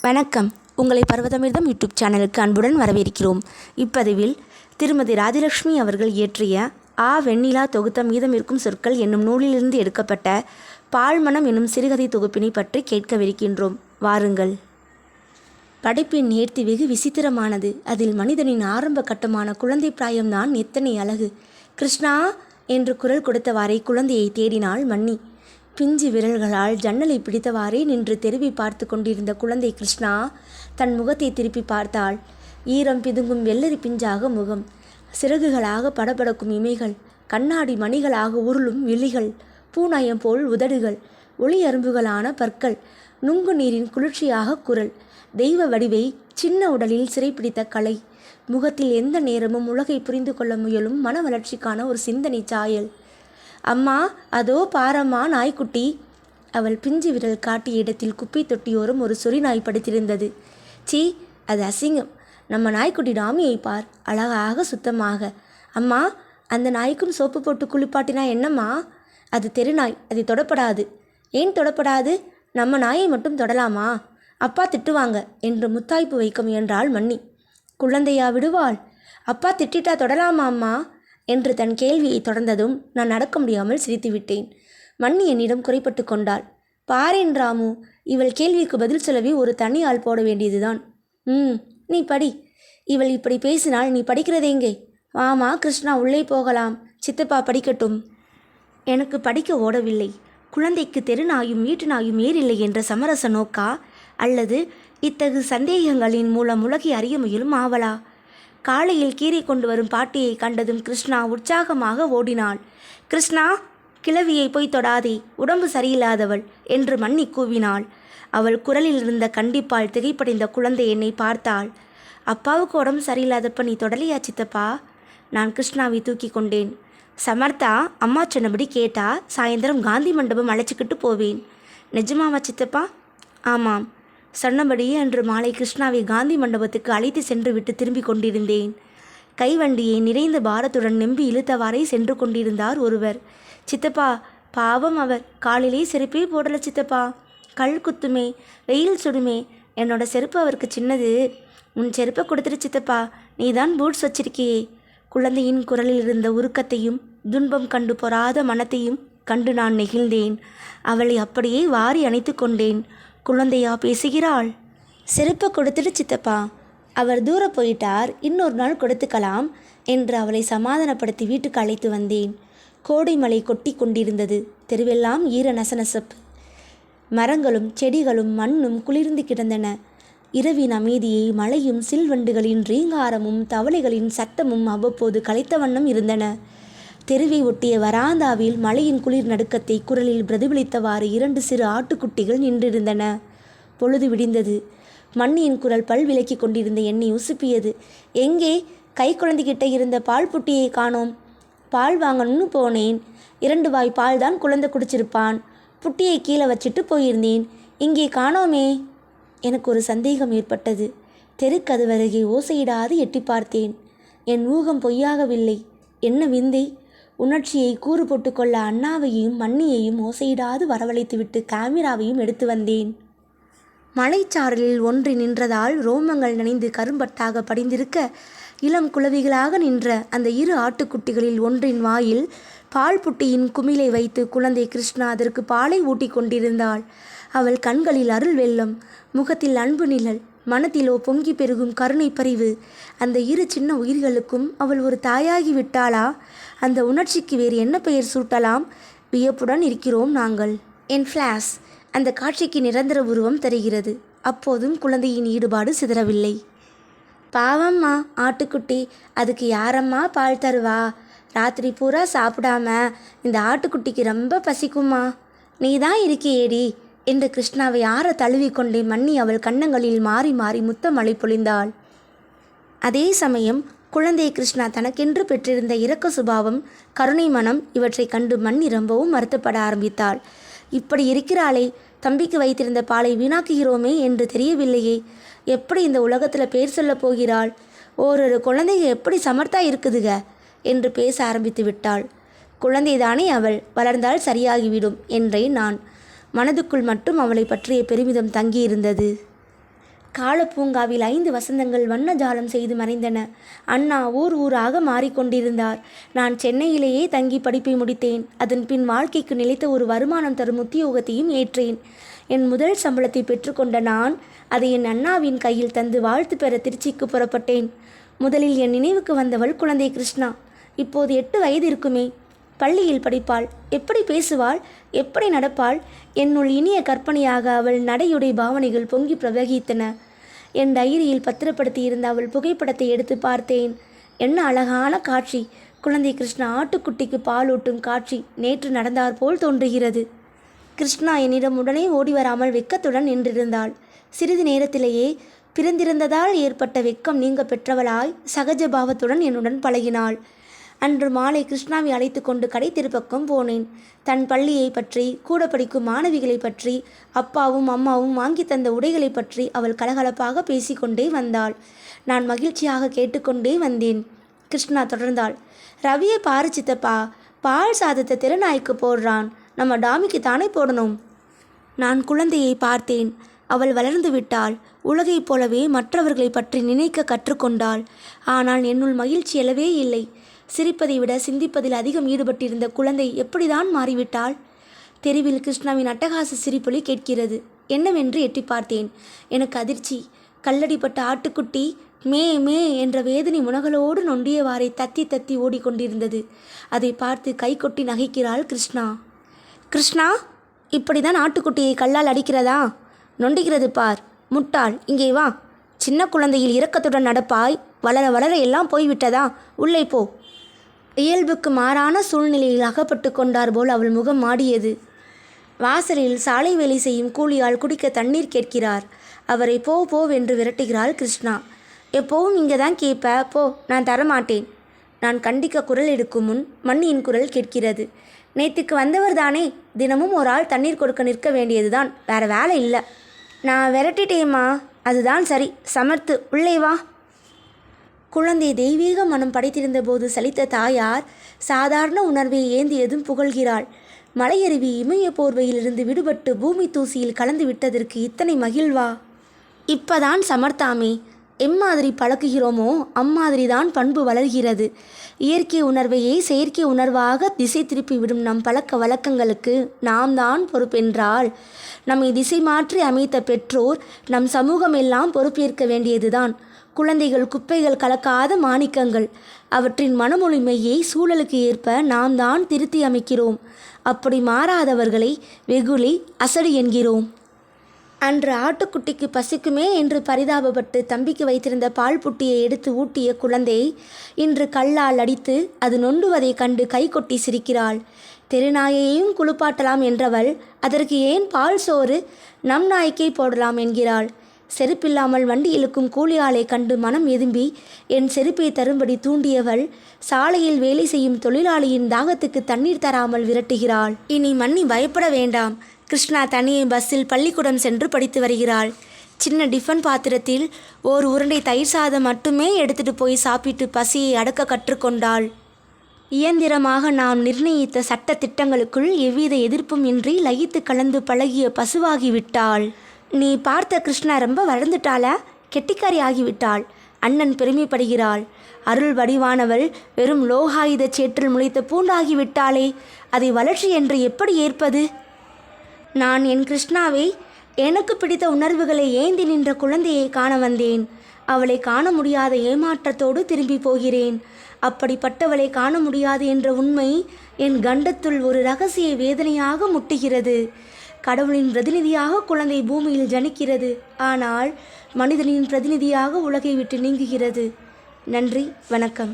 வணக்கம். உங்களை பர்வதமிர்தம் யூடியூப் சேனலுக்கு அன்புடன் வரவேற்கிறோம். இப்பதிவில் திருமதி ராஜலட்சுமி அவர்கள் இயற்றிய வெண்ணிலா தொகுத்த மீதம் இருக்கும் சொற்கள் என்னும் நூலிலிருந்து எடுக்கப்பட்ட பால்மணம் என்னும் சிறுகதை தொகுப்பினை பற்றி கேட்கவிருக்கின்றோம். வாருங்கள். படைப்பின் நேர்த்தி வெகு விசித்திரமானது. அதில் மனிதனின் ஆரம்ப கட்டமான குழந்தை பிராயம்தான் எத்தனை அழகு! கிருஷ்ணா என்று குரல் கொடுத்தவாறே குழந்தையை தேடினாள் மன்னி. பிஞ்சு விரல்களால் ஜன்னலை பிடித்தவாறே நின்று தெருவை பார்த்து கொண்டிருந்த குழந்தை கிருஷ்ணா தன் முகத்தை திருப்பி பார்த்தாள். ஈரம் பிதுங்கும் வெள்ளரி பிஞ்சாக முகம், சிறகுகளாக படபடக்கும் இமைகள், கண்ணாடி மணிகளாக உருளும் விழிகள், பூநயம் போல் உதடுகள், ஒளி அரும்புகளான பற்கள், நுங்கு நீரின் குளிர்ச்சியாக குரல், தெய்வ வடிவை சின்ன உடலில் சிறைப்பிடித்த கலை, முகத்தில் எந்த நேரமும் உலகை புரிந்து கொள்ள முயலும் மன வளர்ச்சிக்கான ஒரு சிந்தனை சாயல். அம்மா, அதோ பாரம்மா நாய்க்குட்டி. அவள் பிஞ்சு விரல் காட்டிய இடத்தில் குப்பை தொட்டியோரம் ஒரு சொறி நாய் படுத்திருந்தது. சீ, அது அசிங்கம். நம்ம நாய்க்குட்டி டாமியை பார், அழகாக சுத்தமாக. அம்மா, அந்த நாய்க்கும் சோப்பு போட்டு குளிப்பாட்டினா என்னம்மா? அது தெருநாய், அதை தொடப்படாது. ஏன் தொடப்படாது? நம்ம நாயை மட்டும் தொடலாமா? அப்பா திட்டுவாங்க என்று முத்தாய்ப்பு வைக்க முயன்றாள் மன்னி. குழந்தையா விடுவாள்? அப்பா திட்டிட்டா தொடலாமா அம்மா என்று தன் கேள்வியை தொடர்ந்ததும் நான் நடக்க முடியாமல் சிரித்துவிட்டேன். மன்னி என்னிடம் குறைப்பட்டு கொண்டாள். பாரேன் ராமு, இவள் கேள்விக்கு பதில் சொல்லவே ஒரு தனி ஆள் போட வேண்டியதுதான். நீ படி. இவள் இப்படி பேசினால் நீ படிக்கிறதெங்கே? வாமா கிருஷ்ணா, உள்ளே போகலாம். சித்தப்பா படிக்கட்டும். எனக்கு படிக்க ஓடவில்லை. குழந்தைக்கு தெருநாயும் வீட்டு நாயும் ஏறில்லை என்ற சமரச நோக்கா, அல்லது இத்தகு சந்தேகங்களின் மூலம் உலகை அறிய முயலும் ஆவலா? காலையில் கீரை கொண்டு வரும் பாட்டியை கண்டதும் கிருஷ்ணா உற்சாகமாக ஓடினாள். கிருஷ்ணா, கிழவியை போய் தொடாதே, உடம்பு சரியில்லாதவள் என்று மன்னி கூவினாள். அவள் குரலில் இருந்த கண்டிப்பால் திகைப்படைந்த குழந்தை என்னை பார்த்தாள். அப்பாவுக்கு உடம்பு சரியில்லாதப்ப நீ தொடலையா சித்தப்பா? நான் கிருஷ்ணாவை தூக்கி கொண்டேன். சமர்த்தா அம்மா சொன்னபடி கேட்டா சாயந்தரம் காந்தி மண்டபம் அழைச்சிக்கிட்டு போவேன். நிஜமாவா சித்தப்பா? ஆமாம், சொன்னபடியே அன்று மாலை கிருஷ்ணாவை காந்தி மண்டபத்துக்கு அழைத்து சென்று விட்டு திரும்பி கொண்டிருந்தேன். கைவண்டியை நிறைந்த பாரத்துடன் நம்பி இழுத்தவாறே சென்று கொண்டிருந்தார் ஒருவர். சித்தப்பா, பாவம் அவர். காலிலே செருப்பே போடல சித்தப்பா. கல் குத்துமே, வெயில் சுடுமே. என்னோட செருப்பு அவருக்கு சின்னது. உன் செருப்பை கொடுத்துரு சித்தப்பா, நீதான் பூட்ஸ் வச்சிருக்கியே. குழந்தையின் குரலில் இருந்த உருக்கத்தையும் துன்பம் கண்டு பொறாத மனத்தையும் கண்டு நான் நெகிழ்ந்தேன். அவளை அப்படியே வாரி அணைத்து கொண்டேன். குழந்தையா பேசுகிறாள்? செருப்பை கொடுத்துட்டு சித்தப்பா, அவர் தூர போயிட்டார், இன்னொரு நாள் கொடுத்துக்கலாம் என்று அவளை சமாதானப்படுத்தி வீட்டுக்கு அழைத்து வந்தேன். கோடை மழை கொட்டி கொண்டிருந்தது. தெருவெல்லாம் ஈர நசநசப்பு. மரங்களும் செடிகளும் மண்ணும் குளிர்ந்து கிடந்தன. இரவின் அமைதியை மழையும் சில்வண்டுகளின் ரீங்காரமும் தவளைகளின் சத்தமும் அவ்வப்போது கலைத்த வண்ணம் இருந்தன. தெருவை ஒட்டிய வராந்தாவில் மழையின் குளிர் நடுக்கத்தை குரலில் பிரதிபலித்தவாறு 2 சிறு ஆட்டுக்குட்டிகள் நின்றிருந்தன. பொழுது விடிந்தது. மண்ணியின் குரல் பல் விலக்கி கொண்டிருந்த என்னை உசுப்பியது. எங்கே? கை குழந்தைகிட்ட இருந்த பால் புட்டியை காணோம். பால் வாங்கணும்னு போனேன். 2 வாய் பால் தான் குழந்தை குடிச்சிருப்பான். புட்டியை கீழே வச்சுட்டு போயிருந்தேன். இங்கே காணோமே. எனக்கு ஒரு சந்தேகம் ஏற்பட்டது. தெருக்கதவருகே ஓசையிடாது எட்டி பார்த்தேன். என் ஊகம் பொய்யாகவில்லை. என்ன விந்தை! உணர்ச்சியை கூறு போட்டுக்கொள்ள அண்ணாவையும் மன்னியையும் ஓசையிடாது வரவழைத்துவிட்டு கேமராவையும் எடுத்து வந்தேன். மலைச்சாரலில் ஒன்றி நின்றதால் ரோமங்கள் நனைந்து கரும்பட்டாக படிந்திருக்க, இளம் குளவிகளாக நின்ற அந்த 2 ஆட்டுக்குட்டிகளில் ஒன்றின் வாயில் பால் புட்டியின் குமிழை வைத்து குழந்தை கிருஷ்ணா அதற்கு பாலை ஊட்டி கொண்டிருந்தாள். அவள் கண்களில் அருள் வெள்ளம், முகத்தில் அன்பு நிழல், மனத்திலோ பொங்கி பெருகும் கருணை பரிவு. அந்த 2 சின்ன உயிர்களுக்கும் அவள் ஒரு தாயாகி விட்டாளா? அந்த உணர்ச்சிக்கு வேறு என்ன பெயர் சூட்டலாம்? வியப்புடன் இருக்கிறோம் நாங்கள். என் ஃப்ளாஷ் அந்த காட்சிக்கு நிரந்தர உருவம் தருகிறது. அப்போதும் குழந்தையின் ஈடுபாடு சிதறவில்லை. பாவம்மா ஆட்டுக்குட்டி, அதுக்கு யாரம்மா பால் தருவா? ராத்திரி பூரா சாப்பிடாம இந்த ஆட்டுக்குட்டிக்கு ரொம்ப பசிக்குமா. நீ தான் இருக்கியேடி என்று கிருஷ்ணாவை ஆற தழுவிக்கொண்டே மன்னி அவள் கன்னங்களில் மாறி மாறி முத்தமழை பொழிந்தாள். அதே சமயம் குழந்தை கிருஷ்ணா தனக்கென்று பெற்றிருந்த இரக்க சுபாவம், கருணை மனம் இவற்றை கண்டு மன்னி ரொம்பவும் வருத்தப்பட ஆரம்பித்தாள். இப்படி இருக்கிறாளே, தம்பிக்கு வைத்திருந்த பாலை வீணாக்குகிறோமே என்று தெரியவில்லையே. எப்படி இந்த உலகத்தில் பேர் சொல்ல போகிறாள்? ஓரொரு குழந்தைங்க எப்படி சமர்த்தா இருக்குதுக என்று பேச ஆரம்பித்து விட்டாள். குழந்தைதானே அவள், வளர்ந்தால் சரியாகிவிடும் என்றேன் நான். மனதுக்குள் மட்டும் அவளை பற்றிய பெருமிதம் தங்கியிருந்தது. காலப்பூங்காவில் 5 வசந்தங்கள் வண்ண ஜாலம் செய்து மறைந்தன. அண்ணா ஊர் ஊராக மாறிக்கொண்டிருந்தார். நான் சென்னையிலேயே தங்கி படிப்பை முடித்தேன். அதன் பின் வாழ்க்கைக்கு நிலைத்த ஒரு வருமானம் தரும் உத்தியோகத்தையும் ஏற்றேன். என் முதல் சம்பளத்தை பெற்றுக்கொண்ட நான் அதை என் அண்ணாவின் கையில் தந்து வாழ்த்து பெற திருச்சிக்கு புறப்பட்டேன். முதலில் என் நினைவுக்கு வந்தவள் குழந்தை கிருஷ்ணா. இப்போது 8 வயது இருக்குமே. பள்ளியில் படிப்பாள். எப்படி பேசுவாள், எப்படி நடப்பாள். என்னுள் இனிய கற்பனையாக அவள் நடையுடை பாவனைகள் பொங்கி பிரவகித்தன. என் டைரியில் பத்திரப்படுத்தியிருந்த அவள் புகைப்படத்தை எடுத்து பார்த்தேன். என்ன அழகான காட்சி! குழந்தை கிருஷ்ணா ஆட்டுக்குட்டிக்கு பாலூட்டும் காட்சி நேற்று நடந்தார் போல் தோன்றுகிறது. கிருஷ்ணா என்னிடம் உடனே ஓடி வராமல் வெட்கத்துடன் நின்றிருந்தாள். சிறிது நேரத்திலேயே பிறந்திருந்ததால் ஏற்பட்ட வெட்கம் நீங்க பெற்றவளாய் சகஜ பாவத்துடன் என்னுடன் பழகினாள். அன்று மாலை கிருஷ்ணாவை அழைத்து கொண்டு கடை திருப்பக்கம் போனேன். தன் பள்ளியை பற்றி, கூட படிக்கும் மாணவிகளை பற்றி, அப்பாவும் அம்மாவும் வாங்கி தந்த உடைகளை பற்றி அவள் கலகலப்பாக பேசிக்கொண்டே வந்தாள். நான் மகிழ்ச்சியாக கேட்டுக்கொண்டே வந்தேன். கிருஷ்ணா தொடர்ந்தாள். ரவியை பாரு சித்தப்பா, பால் சாதத்தை தெருநாய்க்கு போடுறான். நம்ம டாமிக்கு தானே போடணும். நான் குழந்தையை பார்த்தேன். அவள் வளர்ந்து விட்டாள். உலகைப் போலவே மற்றவர்களை பற்றி நினைக்க கற்றுக்கொண்டாள். ஆனால் என்னுள் மகிழ்ச்சி எழவே இல்லை. சிரிப்பதை விட சிந்திப்பதில் அதிகம் ஈடுபட்டிருந்த குழந்தை எப்படிதான் மாறிவிட்டாள்? தெருவில் கிருஷ்ணாவின் அட்டகாச சிரிப்பொலி கேட்கிறது. என்னவென்று எட்டி பார்த்தேன். எனக்கு அதிர்ச்சி. கல்லடிப்பட்ட ஆட்டுக்குட்டி மே மே என்ற வேதனை முனகளோடு நொண்டியவாறை தத்தி தத்தி ஓடிக்கொண்டிருந்தது. அதை பார்த்து கை கொட்டி நகைக்கிறாள் கிருஷ்ணா. கிருஷ்ணா, இப்படிதான் ஆட்டுக்குட்டியை கல்லால் அடிக்கிறதா? நொண்டிக்கிறது பார். முட்டாள், இங்கே வா. சின்ன குழந்தையில் இரக்கத்துடன் நடப்பாய். வளர வளர எல்லாம் போய்விட்டதா? உள்ளே போ. இயல்புக்கு மாறான சூழ்நிலையில் அகப்பட்டு கொண்டார் போல் அவள் முகம் மாடியது. வாசலில் சாலை வேலை செய்யும் கூலியால் குடிக்க தண்ணீர் கேட்கிறார். அவரை போ போவென்று விரட்டுகிறாள் கிருஷ்ணா. எப்போவும் இங்கே தான் கேட்ப, போ, நான் தரமாட்டேன். நான் கண்டிக்க குரல் எடுக்கும் முன் மண்ணியின் குரல் கேட்கிறது. நேற்றுக்கு வந்தவர் தானே, தினமும் ஒரு ஆள் தண்ணீர் கொடுக்க நிற்க வேண்டியதுதான், வேற வேலை இல்லை. நான் விரட்டிட்டேம்மா, அதுதான் சரி. சமர்த்து, உள்ளே வா. குழந்தை தெய்வீக மனம் படைத்திருந்த போது சலித்த தாயார் சாதாரண உணர்வை ஏந்தியதும் புகழ்கிறாள். மலையருவி இமய போர்வையிலிருந்து விடுபட்டு பூமி தூசியில் கலந்து விட்டதற்கு இத்தனை மகிழ்வா? இப்பதான் சமர்த்தாமே. எம்மாதிரி பழக்குகிறோமோ அம்மாதிரி தான் பண்பு வளர்கிறது. இயற்கை உணர்வையே செயற்கை உணர்வாக திசை திருப்பி விடும் நம் பழக்க வழக்கங்களுக்கு நாம் தான் பொறுப்பென்றால், நம்மை திசை மாற்றி அமைத்த பெற்றோர், நம் சமூகம் எல்லாம் பொறுப்பேற்க வேண்டியதுதான். குழந்தைகள் குப்பைகள் கலக்காத மாணிக்கங்கள். அவற்றின் மனமொழிமையை சூழலுக்கு ஏற்ப நாம் தான் திருத்தி அமைக்கிறோம். அப்படி மாறாதவர்களை வெகுளி, அசடு என்கிறோம். அன்று ஆட்டுக்குட்டிக்கு பசிக்குமே என்று பரிதாபப்பட்டு தம்பிக்கு வைத்திருந்த பால் புட்டியை எடுத்து ஊட்டிய குழந்தை இன்று கல்லால் அடித்து அது நொண்டுவதை கண்டு கை கொட்டி சிரிக்கிறாள். தெருநாயையும் குளிப்பாட்டலாம் என்றவள் அதற்கு ஏன் பால் சோறு, நம் நாய்க்கே போடலாம் என்கிறாள். செருப்பில்லாமல் வண்டி இழுக்கும் கூலியாளை கண்டு மனம் எதும்பி என் செருப்பை தரும்படி தூண்டியவள் சாலையில் வேலை செய்யும் தொழிலாளியின் தாகத்துக்கு தண்ணீர் தராமல் விரட்டுகிறாள். இனி மன்னி பயப்பட வேண்டாம். கிருஷ்ணா தனியே பஸ்ஸில் பள்ளிக்கூடம் சென்று படித்து வருகிறாள். சின்ன டிஃபன் பாத்திரத்தில் ஓர் உருண்டை தயிர் சாதம் மட்டுமே எடுத்துட்டு போய் சாப்பிட்டு பசியை அடக்க கற்றுக்கொண்டாள். இயந்திரமாக நாம் நிர்ணயித்த சட்ட திட்டங்களுக்குள் எவ்வித எதிர்ப்பும் இன்றி லயித்து கலந்து பழகிய பசுவாகிவிட்டாள். நீ பார்த்த கிருஷ்ணா ரொம்ப வளர்ந்துட்டாளா? கெட்டிக்காரி ஆகிவிட்டாள். அண்ணன் பெருமைப்படுகிறாள். அருள் வடிவானவள் வெறும் லோகாயுத சேற்றில் முளைத்த பூண்டாகிவிட்டாளே, அதை வளர்ச்சி என்று எப்படி ஏற்பது? நான் என் கிருஷ்ணாவை, எனக்கு பிடித்த உணர்வுகளை ஏந்தி நின்ற குழந்தையை காண வந்தேன். அவளை காண முடியாத ஏமாற்றத்தோடு திரும்பி போகிறேன். அப்படிப்பட்டவளை காண முடியாது என்ற உண்மை என் கண்டத்துள் ஒரு இரகசிய வேதனையாக முட்டுகிறது. கடவுளின் பிரதிநிதியாக குழந்தை பூமியில் ஜனிக்கிறது. ஆனால் மனிதனின் பிரதிநிதியாக உலகை விட்டு நீங்குகிறது. நன்றி, வணக்கம்.